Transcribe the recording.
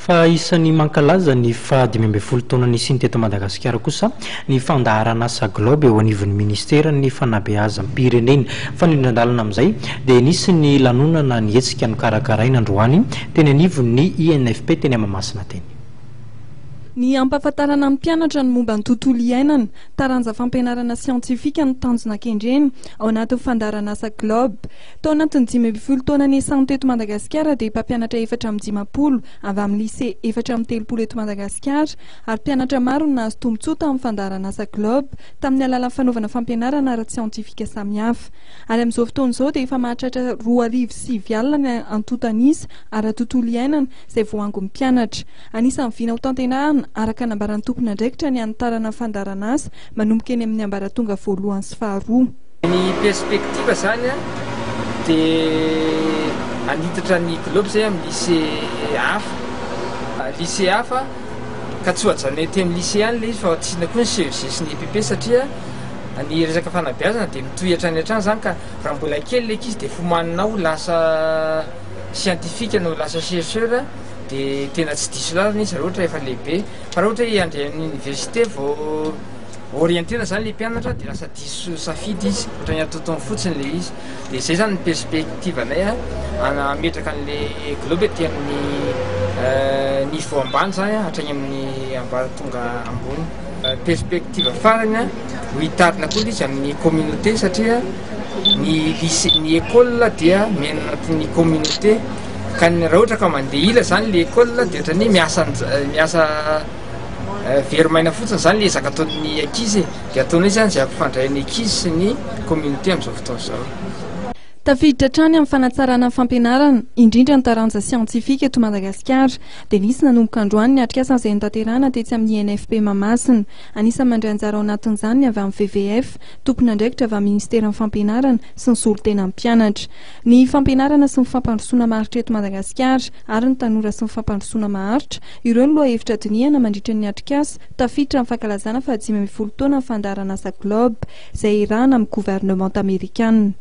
Fa isan'ny mankalaza ny fa-12 taona nisy teto Madagasikara kosa ny fandaharan'asa globe eo anivon'ny ministera ny fanabeazam-pirenena. Fanindran-dalana amin'izay dia nisy ny lanonana nihetsika nokarakaraina androany teny anivon'ny INFP teny Mahamasina teny. Ny ampahafantarana amin'ny mpianatra ny momba ny tontolo iainana, taranja fampianarana siantifika ny tanjona kendreny ao anatin'ny fandaharan'asa globe. Tao anatin'ny 12 taona niasany teto Madagasikara dia mpampianatra 450 avy amin'ny lycée 430 eto Madagasikara ary mpianatra maro no nahazo tombontsoa tamin'ny fandaharan'asa globe tamin'ny alalan'ny fanaovana fampianarana ara-siantifika samihafa. Ary amin'izao fotoana izao dia efa mahatratra 2,5 alina ny antotanisa ara-tontolo iainana izay voango ny mpianatra. Anisan'ny vina ho tantenahana araka nambaran'ny tompon'andraikitra ny anitarana fandaharan'asa manomboka eny amin'ny ambaratonga voalohany sy faharoa. Ny perspektiva zany dia anitatra ny globe zay amin'ny lycée hafa ka tsy hoajanona ety amin'ny lycée any le izy fa tsina koa ny CEG sy ny EPP satria ny resaka fanabeazana dia mitohatra any hatrany zany ka raha mbola kely le izy dia fomaninao lasa scientifique no lasa chercheur dia tena tsy diso lalana izy raha ohatra efa lehibe fa raha ohatra hiandry amin'ny université vao orientena zany le mpianatra dia lasa diso safidy izy ohatra ny atotoany fotsiny le izy dia izay zany ny perspektiva anay ametraka an'le globe ty amin'ny niveau ambany zany hatrany amin'ny ambaratonga ambony. Perspektiva farany ho hitarina koa izy amin'ny communauté satria ny lycée ny école dia miaina anatin'ny communauté ka raha ohatra ka mandeha ila zany le école dia ohatra ny miasa veromaina fotsiny zany le zaka ataon'ny ankizy dia ataonay zany izay ampifandray ny ankizy sy ny communauté amin'izao fotoana izao. Tafiditra hatrany amin'ny fanatsarana fampianarana indrindra ny taranja siantifika eto Madagasikara dia nisy nanomboka androany ny atrikasa izay notanterahana tetsy amin'ny INFP Mahamasina. Anisan'ny mandray anjara ao anatin'izany ny avy amin'ny VVF, tompon'andraikitra avy amin'ny ministeran'ny fampianarana sy ny solotenan'ny mpianatra. Ny fampianarana sy ny fampandrosoana maharitra eto Madagasikara ary ny tanora sy ny fampandrosoana maharitra, ireo no lohahevitra dinihana mandritra ny atrikasa tafiditra amin'ny fankalazana fa 15 taona ny fandaharan'asa globe izay irahana amin'ny gouvernement américain.